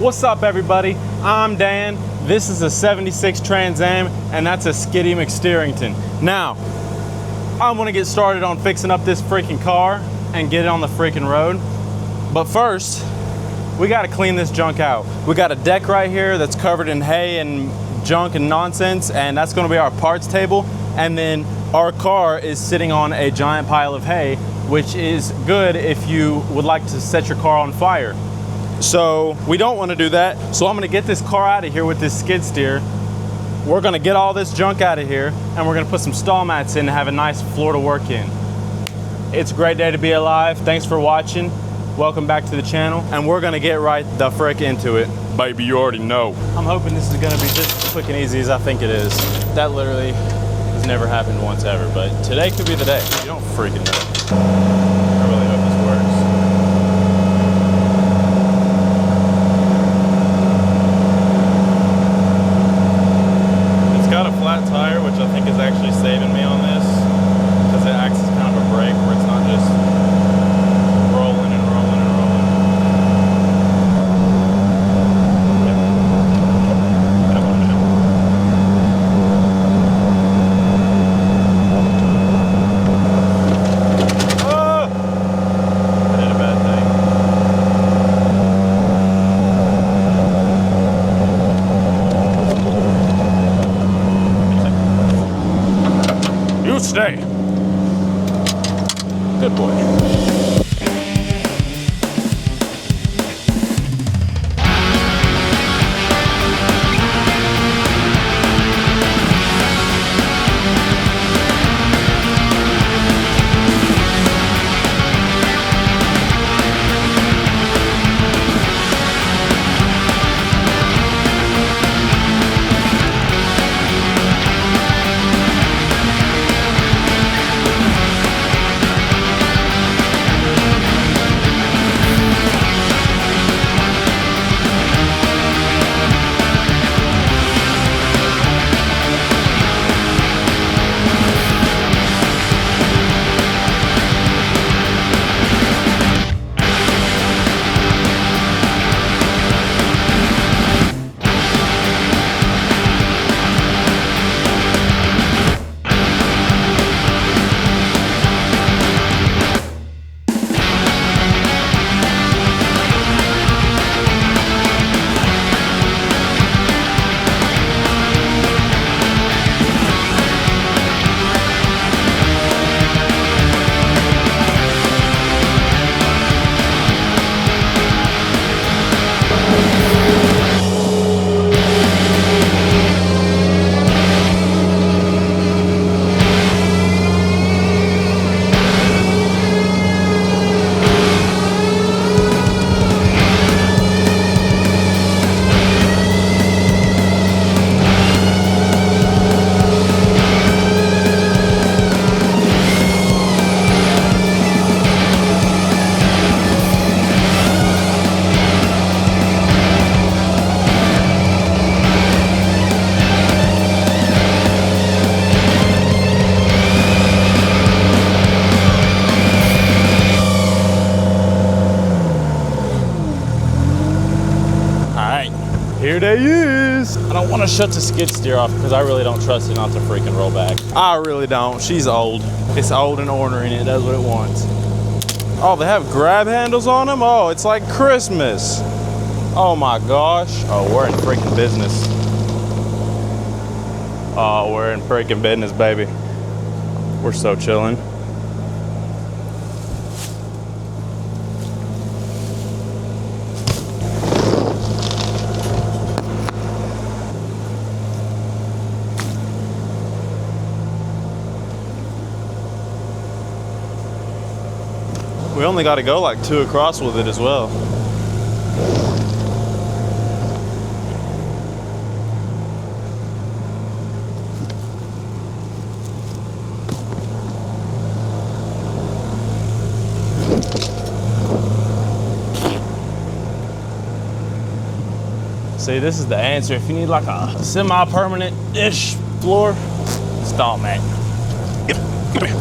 What's up, everybody? I'm Dan. This is a 76 Trans Am, and that's a Skiddy McSteerington. Now, I want to get started on fixing up this freaking car and get it on the freaking road. But first, we got to clean this junk out. We got a deck right here that's covered in hay and junk and nonsense, and that's going to be our parts table. And then our car is sitting on a giant pile of hay, which is good if you would like to set your car on fire. So we don't want to do that. So I'm going to get this car out of here with this skid steer. We're going to get all this junk out of here, and we're going to put some stall mats in and have a nice floor to work in. It's a great day to be alive. Thanks for watching. Welcome back to the channel, and we're going to get right the frick into it. Baby, you already know. I'm hoping this is going to be just as quick and easy as I think it is. That literally has never happened once ever, but today could be the day. You don't freaking know. I really hope this works. Got a flat tire, which I think is actually saving me on this because it acts as kind of a brake where it's not just rolling and rolling and rolling. Oh! I did a bad thing. You stay. Good boy. Here they is. I don't want to shut the skid steer off because I really don't trust it not to freaking roll back. I really don't. She's old. It's old and ornery and it does what it wants. Oh, they have grab handles on them? Oh, it's like Christmas. Oh my gosh. Oh, we're in freaking business. Oh, we're in freaking business, baby. We're so chilling. We only got to go like 2 across with it as well. See, this is the answer. If you need like a semi-permanent-ish floor, stall mat. Come here.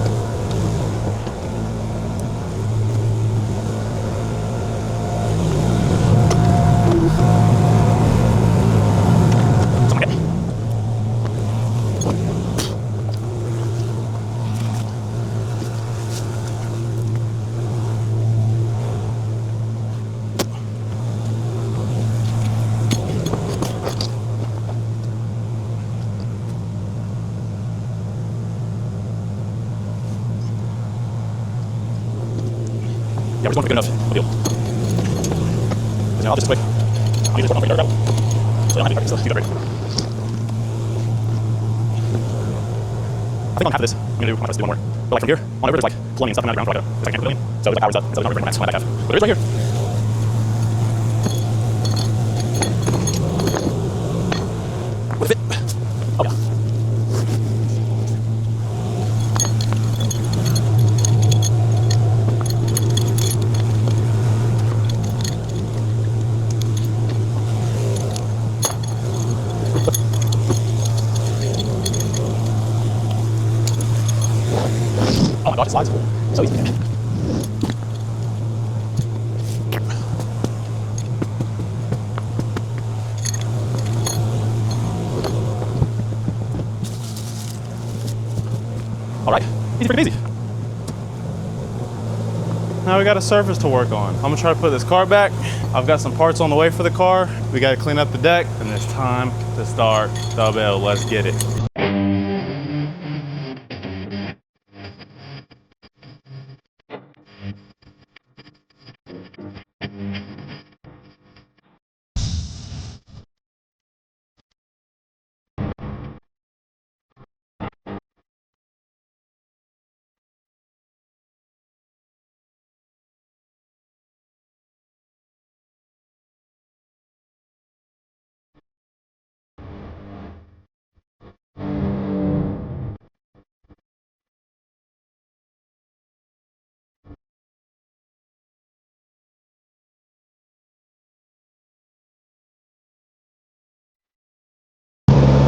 Yeah, we're just going good enough. We'll deal. Now, just quick. I need to work on my dirt out. So I don't have to do that. I think on half of this, I'm gonna do, do one more. But like from here, on over, there's like plumbing and stuff coming out of the ground for like a, I can't put it in. So the power's up, so the power's max on my back half. But there's right here. What if it? Oh yeah. Oh my god, it slides. So easy. All right, easy freaking easy. Now we got a surface to work on. I'm gonna try to put this car back. I've got some parts on the way for the car. We gotta clean up the deck, and it's time to start the build. Let's get it.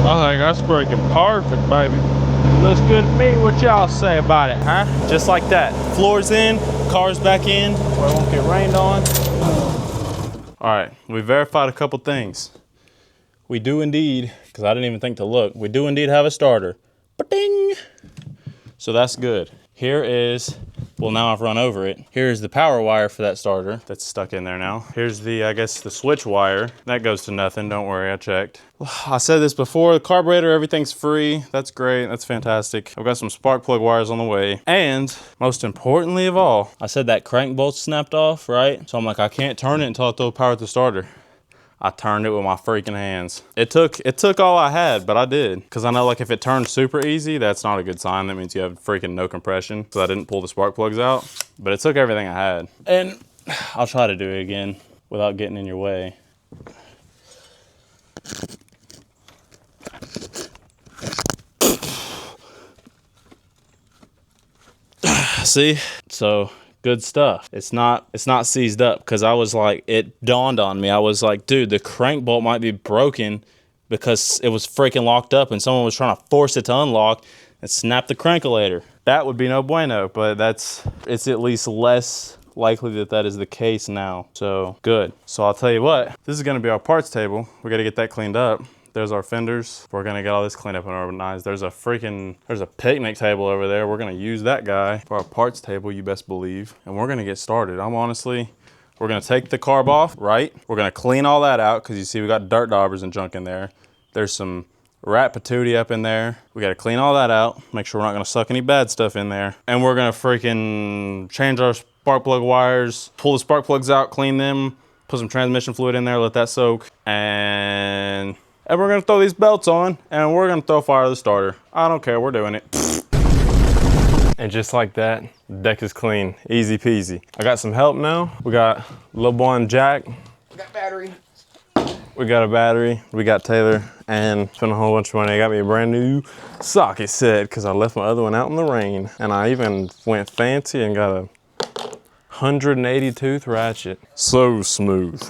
I think that's freaking perfect, baby. Looks good to me. What y'all say about it, huh? Just like that. Floor's in, car's back in, Where it won't get rained on. All right, we verified a couple things. We do indeed, because I didn't even think to look, we do indeed have a starter. Ba-ding! So that's good. Here is, well now I've run over it. Here's the power wire for that starter that's stuck in there now. Here's the, I guess the switch wire. That goes to nothing, don't worry, I checked. I said this before, the carburetor, everything's free. That's great, that's fantastic. I've got some spark plug wires on the way. And most importantly of all, I said that crank bolt snapped off, right? So I'm like, I can't turn it until I throw power at the starter. I turned it with my freaking hands. It took all I had, but I did. Cause I know like if it turns super easy, that's not a good sign. That means you have freaking no compression. So I didn't pull the spark plugs out, but it took everything I had. And I'll try to do it again without getting in your way. See, so good stuff. It's not seized up because I was like, it dawned on me. I was like, dude, the crank bolt might be broken because it was freaking locked up and someone was trying to force it to unlock and snap the crankulator. That would be no bueno, but it's at least less likely that that is the case now. So good. So I'll tell you what, this is gonna be our parts table. We gotta get that cleaned up. There's our fenders. We're gonna get all this cleaned up and organized. There's a picnic table over there. We're gonna use that guy for our parts table, you best believe. And we're gonna get started. We're gonna take the carb off, right? We're gonna clean all that out because you see we got dirt daubers and junk in there. There's some rat patootie up in there. We gotta clean all that out. Make sure we're not gonna suck any bad stuff in there. And we're gonna freaking change our spark plug wires, pull the spark plugs out, clean them, put some transmission fluid in there, let that soak, and we're gonna throw these belts on and we're gonna throw fire to the starter. I don't care, we're doing it. And just like that, the deck is clean, easy peasy. I got some help now. We got little boy and Jack. We got battery. We got a battery, we got Taylor, and spent a whole bunch of money. I got me a brand new socket set because I left my other one out in the rain. And I even went fancy and got a 180 tooth ratchet. So smooth.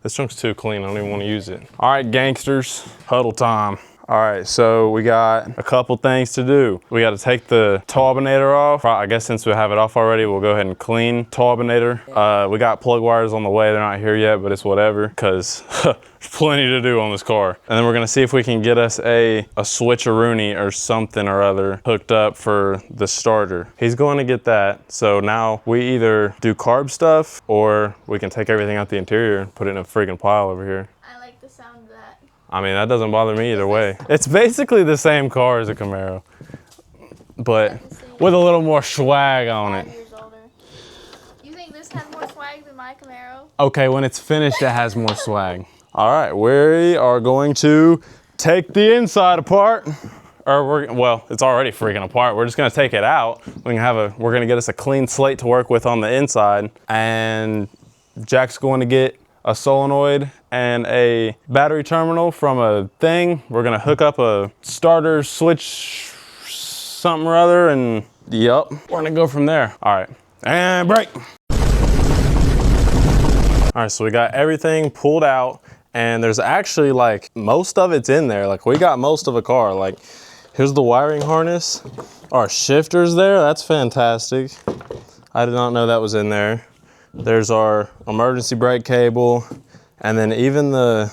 This chunk's too clean, I don't even want to use it. All right, gangsters, huddle time. All right, so we got a couple things to do. We got to take the turbinator off. I guess since we have it off already, we'll go ahead and clean turbinator. We got plug wires on the way. They're not here yet, but it's whatever, because there's plenty to do on this car. And then we're gonna see if we can get us a switcheroonie or something or other hooked up for the starter. He's going to get that. So now we either do carb stuff or we can take everything out the interior and put it in a freaking pile over here. I like the sound of that. I mean, that doesn't bother me either way. It's basically the same car as a Camaro, but with a little more swag on it. 5 years older. You think this had more Okay, when it's finished, it has more swag. All right, we are going to take the inside apart. Well, it's already freaking apart. We're just gonna take it out. We're gonna get us a clean slate to work with on the inside. And Jack's going to get a solenoid and a battery terminal from a thing. We're gonna hook up a starter switch something or other, and yup, we're gonna go from there. All right, and brake. All right, so we got everything pulled out, and there's actually like most of it's in there. Like we got most of a car. Like here's the wiring harness. Our shifter's there, that's fantastic. I did not know that was in there. There's our emergency brake cable, and then even our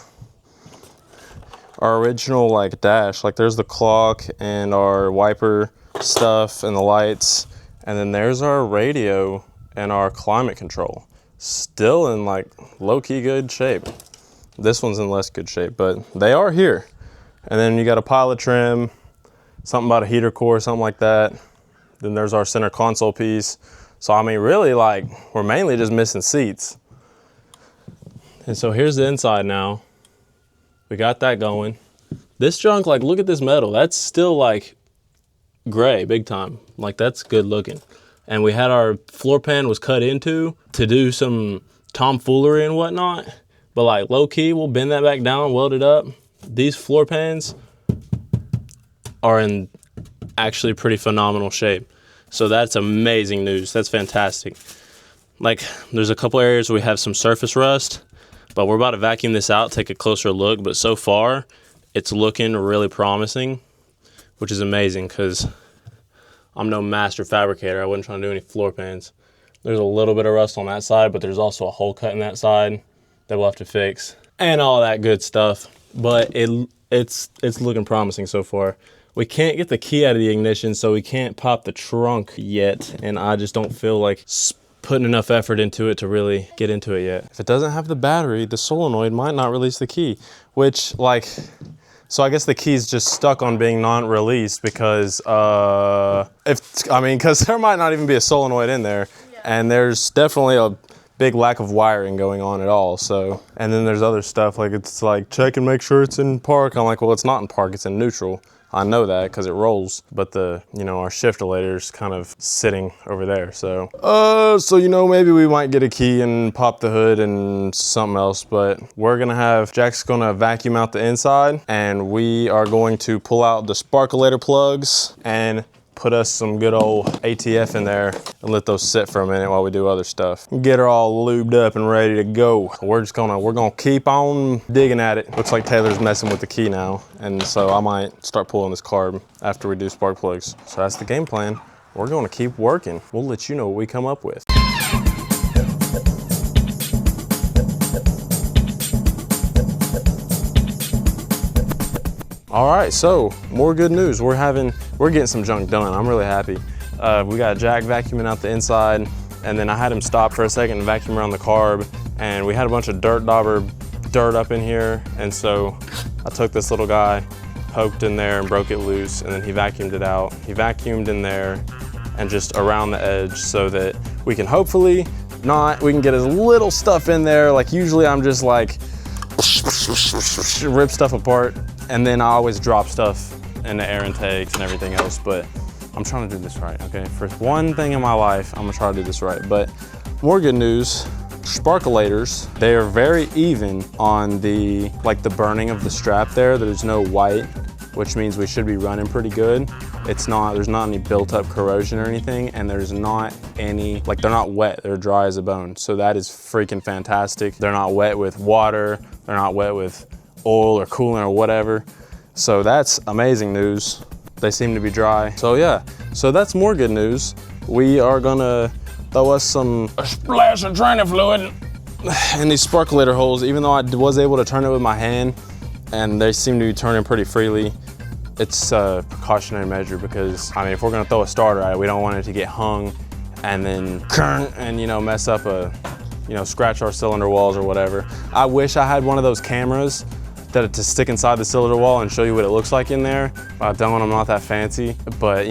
original like dash, like there's the clock and our wiper stuff and the lights, and then there's our radio and our climate control. Still in like low-key good shape. This one's in less good shape, but they are here. And then you got a pilot trim, something about a heater core, something like that. Then there's our center console piece. So I mean, really, like, we're mainly just missing seats. And so here's the inside now. We got that going. This junk, like, look at this metal. That's still like gray, big time. Like, that's good looking. And we had our floor pan was cut into to do some tomfoolery and whatnot. But like low key, we'll bend that back down, weld it up. These floor pans are in actually pretty phenomenal shape. So that's amazing news. That's fantastic. Like there's a couple areas where we have some surface rust, but we're about to vacuum this out, take a closer look. But so far, it's looking really promising, which is amazing because I'm no master fabricator. I wasn't trying to do any floor pans. There's a little bit of rust on that side, but there's also a hole cut in that side that we'll have to fix and all that good stuff. But it's looking promising so far. We can't get the key out of the ignition, so we can't pop the trunk yet. And I just don't feel like putting enough effort into it to really get into it yet. If it doesn't have the battery, the solenoid might not release the key, which like, so I guess the key's just stuck on being non-released because because there might not even be a solenoid in there, and there's definitely a big lack of wiring going on at all. So, and then there's other stuff like it's like check and make sure it's in park. I'm like, well, it's not in park, it's in neutral. I know that because it rolls, but our shifter-lator's kind of sitting over there. So, maybe we might get a key and pop the hood and something else, but Jack's gonna vacuum out the inside, and we are going to pull out the sparkulator plugs and put us some good old ATF in there and let those sit for a minute while we do other stuff. Get her all lubed up and ready to go. We're gonna keep on digging at it. Looks like Taylor's messing with the key now, and so I might start pulling this carb after we do spark plugs. So that's the game plan. We're gonna keep working. We'll let you know what we come up with. All right, so more good news. We're getting some junk done. I'm really happy. We got Jack vacuuming out the inside, and then I had him stop for a second and vacuum around the carb, and we had a bunch of dirt up in here, and so I took this little guy, poked in there and broke it loose, and then he vacuumed it out. He vacuumed in there and just around the edge so that we can hopefully we can get as little stuff in there. Like usually I'm just like rip stuff apart, and then I always drop stuff in the air intakes and everything else, but I'm trying to do this right, okay? For one thing in my life, I'm gonna try to do this right. But more good news, sparkulators, they are very even on the burning of the strap there. There's no white, which means we should be running pretty good. There's not any built up corrosion or anything, and there's not any, they're not wet, they're dry as a bone. So that is freaking fantastic. They're not wet with water, they're not wet with oil or coolant or whatever. So that's amazing news. They seem to be dry. So yeah, so that's more good news. We are gonna throw us a splash of training fluid in these sparkulator holes, even though I was able to turn it with my hand and they seem to be turning pretty freely. It's a precautionary measure because, if we're gonna throw a starter at it, we don't want it to get hung and then mess up scratch our cylinder walls or whatever. I wish I had one of those cameras to stick inside the cylinder wall and show you what it looks like in there. I'm not that fancy, but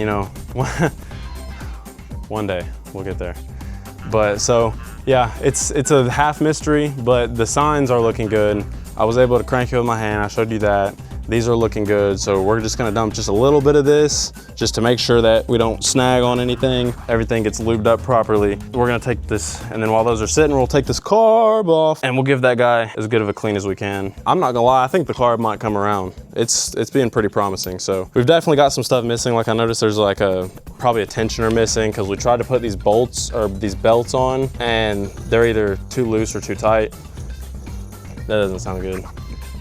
one day we'll get there. But so Yeah, it's a half mystery, but the signs are looking good. I was able to crank it with my hand. I showed you that. These are looking good, so we're just gonna dump just a little bit of this just to make sure that we don't snag on anything. Everything gets lubed up properly. We're gonna take this, and then while those are sitting, we'll take this carb off, and we'll give that guy as good of a clean as we can. I'm not gonna lie, I think the carb might come around. It's being pretty promising. So we've definitely got some stuff missing. Like I noticed there's like probably a tensioner missing because we tried to put these bolts or these belts on, and they're either too loose or too tight. That doesn't sound good.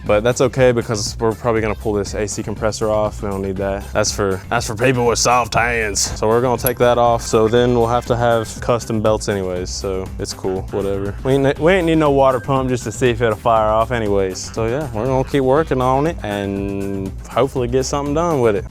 But that's okay because we're probably gonna pull this AC compressor off. We don't need that. That's for people with soft hands. So we're gonna take that off. So then we'll have to have custom belts anyways. So it's cool, whatever. We ain't need no water pump just to see if it'll fire off anyways. So yeah, we're gonna keep working on it and hopefully get something done with it.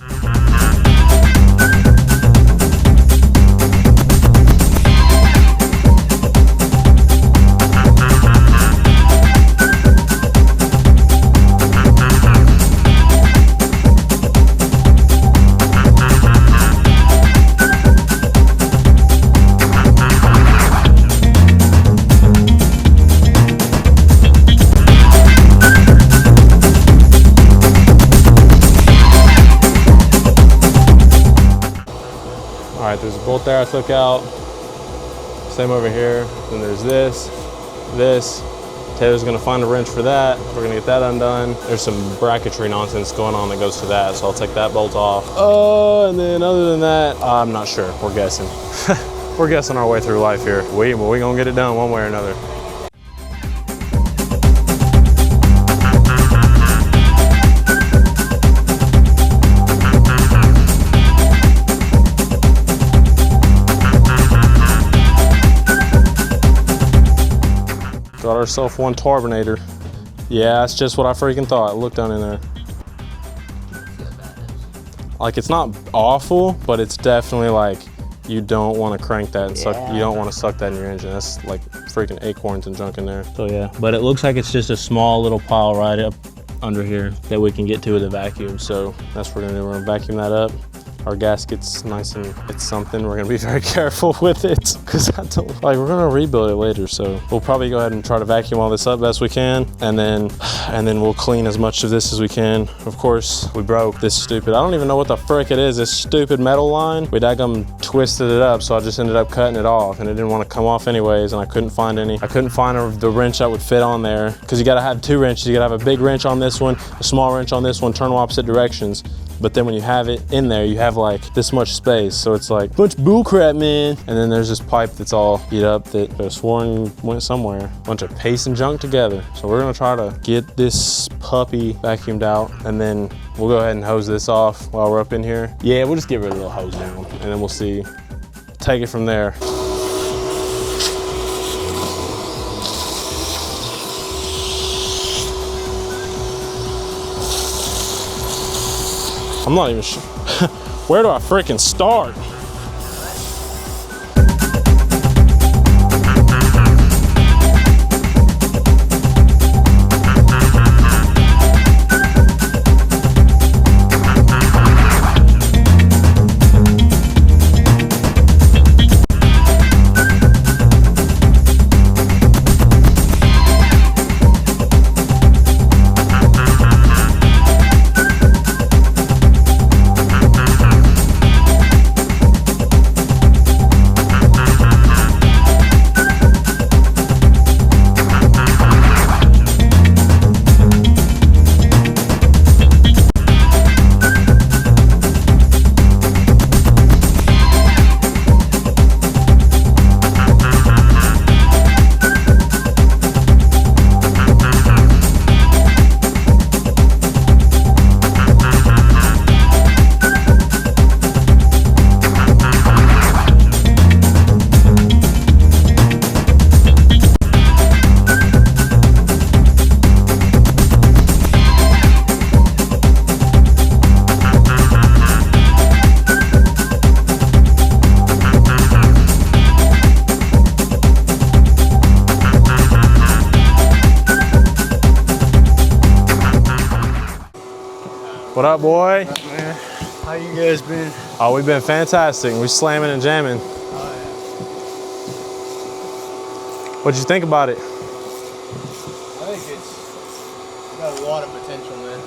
All right, there's a bolt there I took out. Same over here. Then there's this. Taylor's gonna find a wrench for that. We're gonna get that undone. There's some bracketry nonsense going on that goes to that, so I'll take that bolt off. And then other than that, I'm not sure. We're guessing. We're guessing our way through life here. We're gonna get it done one way or another. Got ourselves one Carburetor. Yeah, that's just what I freaking thought. Look down in there. Like, it's not awful, but it's definitely like, you don't want to crank that and suck. You don't want to suck that in your engine. That's like freaking acorns and junk in there. So yeah, but it looks like it's just a small little pile right up under here that we can get to with a vacuum. So that's what we're gonna do. We're gonna vacuum that up. Our gasket's nice and it's something. We're gonna be very careful with it because I don't like. We're gonna rebuild it later, so we'll probably go ahead and try to vacuum all this up best we can, and then we'll clean as much of this as we can. Of course, we broke this stupid. I don't even know what the frick it is. This stupid metal line. We daggum twisted it up, so I just ended up cutting it off, and it didn't want to come off anyways. And I couldn't find any. I couldn't find the wrench that would fit on there because you gotta have two wrenches. You gotta have a big wrench on this one, a small wrench on this one, turn them opposite directions. But then when you have it in there, you have like this much space. So it's like, bunch of bull crap, man. And then there's this pipe that's all beat up that I sworn went somewhere. Bunch of paste and junk together. So we're gonna try to get this puppy vacuumed out, and then we'll go ahead and hose this off while we're up in here. Yeah, we'll just get rid of the hose down, and then we'll see, take it from there. I'm not even sure. Where do I freaking start? What up, boy? What up, man? How you guys been? Oh, we've been fantastic. We slamming and jamming. Oh, What'd you think about it? I think it's got a lot of potential, man.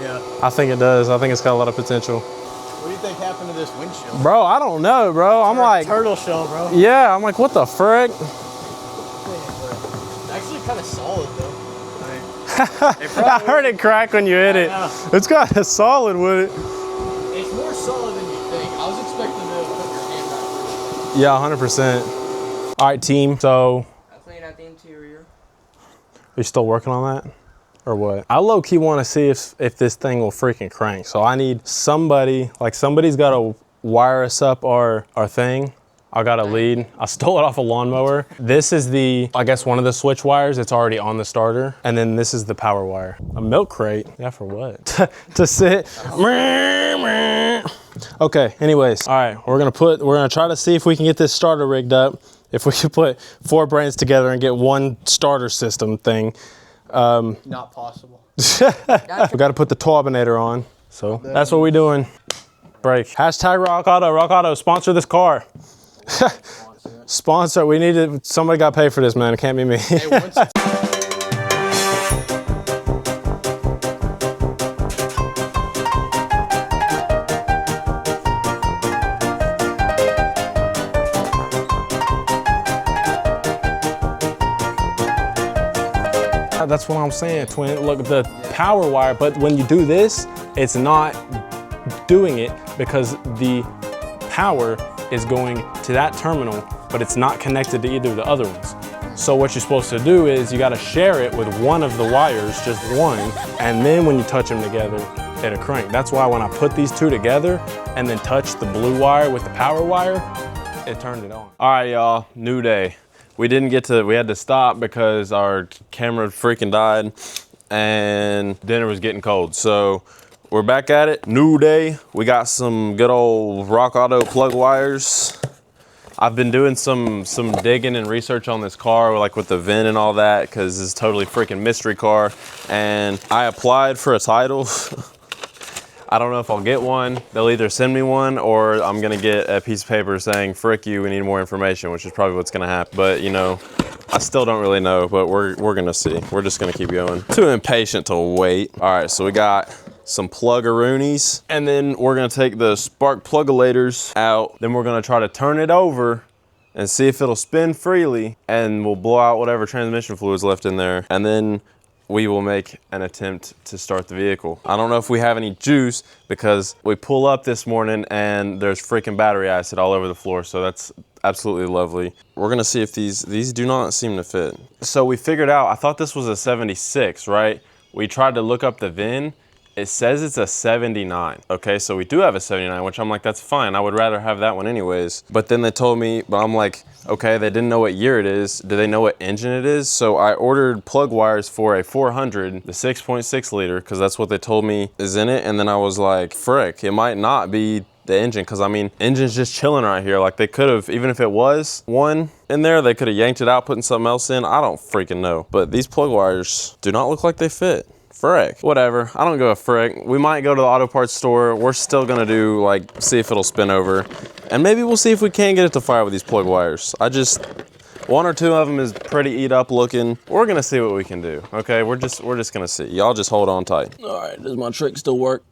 Yeah. I think it does. I think it's got a lot of potential. What do you think happened to this windshield? Bro, I don't know, bro. I'm like, turtle shell, bro. yeah, I'm like, what the frick? It's actually kind of solid, though. I heard it crack when you hit it. It's got a solid with it. It's more solid than you think. I was expecting to put your hand back through it. Yeah, 100%. All right, team. So, I cleaned out the interior. you still working on that? Or what? I low-key want to see if this thing will freaking crank. So I need somebody, like somebody's got to wire us up our thing. I got a lead. I stole it off a lawnmower. This is the, I guess, one of the switch wires. It's already on the starter. And then this is the power wire. A milk crate. Yeah, for what? To sit. Okay, anyways. All right, we're gonna try to see if we can get this starter rigged up. If we can put 4 brains together and get one starter system thing. Not possible. We got to put the turbinator on. So that's what we're doing. Break. Hashtag Rock Auto. Rock Auto, sponsor this car. Sponsor. We need it. Somebody got to pay for this, man. It can't be me. Hey, once it's That's what I'm saying, twin. Look, the power wire, but when you do this, it's not doing it because the power is going to that terminal, but it's not connected to either of the other ones. So what you're supposed to do is you gotta share it with one of the wires, just one, and then when you touch them together, it'll crank. That's why when I put these two together and then touch the blue wire with the power wire, it turned it on. All right, y'all, new day. We had to stop because our camera freaking died and dinner was getting cold. So we're back at it, new day. We got some good old Rock Auto plug wires. I've been doing some digging and research on this car, like with the VIN and all that, because it's totally freaking mystery car. And I applied for a title. I don't know if I'll get one. They'll either send me one or I'm gonna get a piece of paper saying, frick you, we need more information, which is probably what's gonna happen. But you know, I still don't really know, but we're gonna see. We're just gonna keep going. Too impatient to wait. All right, so we got some plug-a-roonies, and then we're gonna take the spark plug-a-lators out. Then we're gonna try to turn it over and see if it'll spin freely, and we'll blow out whatever transmission fluid's left in there. And then we will make an attempt to start the vehicle. I don't know if we have any juice because we pull up this morning and there's freaking battery acid all over the floor, so that's absolutely lovely. We're gonna see if these do not seem to fit. So we figured out, I thought this was a 76, right? We tried to look up the VIN. It says it's a 79. Okay, so we do have a 79, which I'm like, that's fine. I would rather have that one anyways. But then they told me, but I'm like, okay, they didn't know what year it is. Do they know what engine it is? So I ordered plug wires for a 400, the 6.6 liter, because that's what they told me is in it. And then I was like, frick, it might not be the engine, because I mean, engine's just chilling right here. Like they could have, even if it was one in there, they could have yanked it out, putting something else in. I don't freaking know. But these plug wires do not look like they fit. Frick. Whatever. I don't give a frick. We might go to the auto parts store. We're still gonna do, like, see if it'll spin over. And maybe we'll see if we can get it to fire with these plug wires. One or two of them is pretty eat up looking. We're gonna see what we can do, okay? We're just gonna see. Y'all just hold on tight. All right, does my trick still work?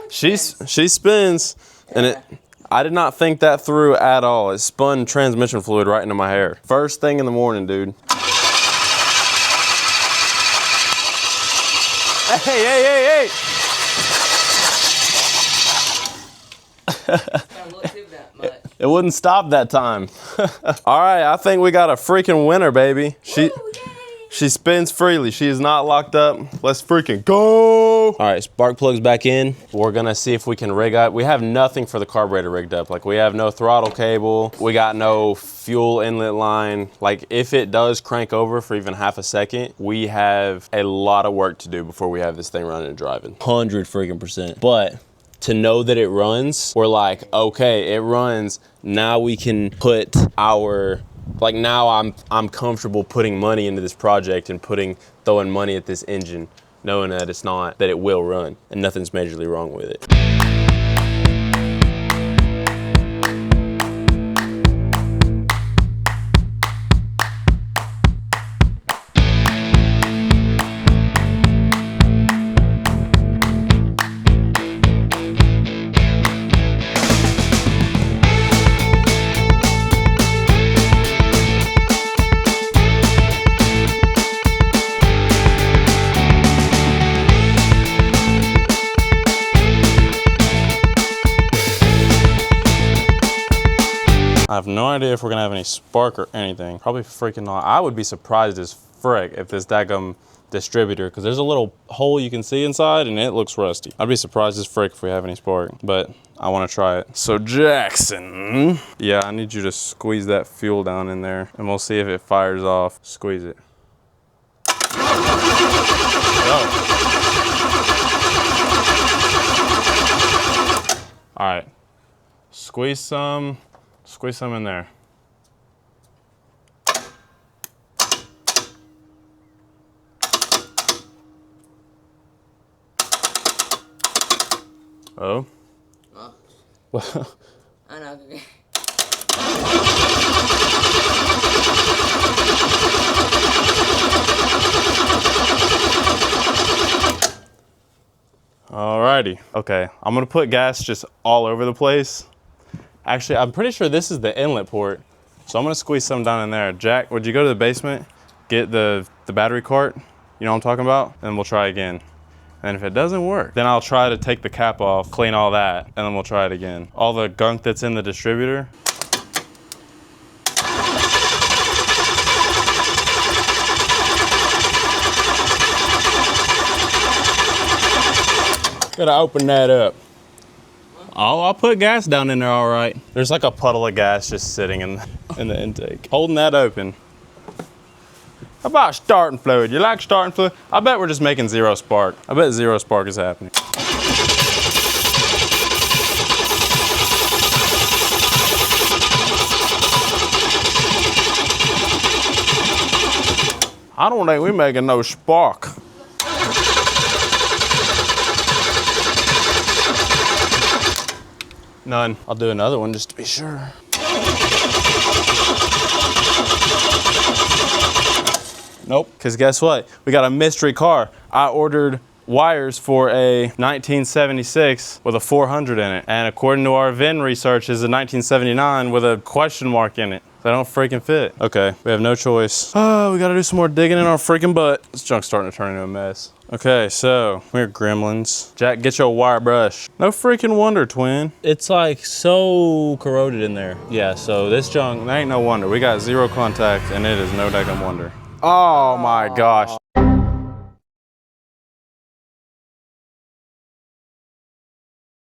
She spins, and I did not think that through at all. It spun transmission fluid right into my hair. First thing in the morning, dude. Hey. It wouldn't stop that time. All right, I think we got a freaking winner, baby. She spins freely. She is not locked up. Let's freaking go. All right, spark plugs back in. We're gonna see if we can rig up. We have nothing for the carburetor rigged up. Like we have no throttle cable. We got no fuel inlet line. Like if it does crank over for even half a second, we have a lot of work to do before we have this thing running and driving. 100%. But to know that it runs, we're like, okay, it runs. Now we can put our, like now I'm comfortable putting money into this project and throwing money at this engine, knowing that that it will run and nothing's majorly wrong with it. have no idea if we're gonna have any spark or anything. Probably freaking not. I would be surprised as frick if this daggum distributor, because there's a little hole you can see inside and it looks rusty. I'd be surprised as frick if we have any spark, but I want to try it. So Jackson, yeah, I need you to squeeze that fuel down in there and we'll see if it fires off. Squeeze it. All right, squeeze some in there. Oh. Oh. Well. I know. Alrighty. Okay, I'm gonna put gas just all over the place. Actually, I'm pretty sure this is the inlet port. So I'm gonna squeeze some down in there. Jack, would you go to the basement, get the battery cart? You know what I'm talking about? And we'll try again. And if it doesn't work, then I'll try to take the cap off, clean all that, and then we'll try it again. All the gunk that's in the distributor. Gotta open that up. Oh, I'll put gas down in there all right. There's like a puddle of gas just sitting in the intake. Holding that open. How about starting fluid? You like starting fluid? I bet we're just making zero spark. I bet zero spark is happening. I don't think we're making no spark. None. I'll do another one just to be sure. Nope, because guess what? We got a mystery car. I ordered wires for a 1976 with a 400 in it. And according to our VIN research, is a 1979 with a question mark in it. They don't freaking fit. Okay, we have no choice. Oh, we gotta do some more digging in our freaking butt. This junk's starting to turn into a mess. Okay, so, we're gremlins. Jack, get your wire brush. No freaking wonder, twin. It's like so corroded in there. Yeah, so this junk, there ain't no wonder. We got zero contact and it is no daggum wonder. Oh my gosh,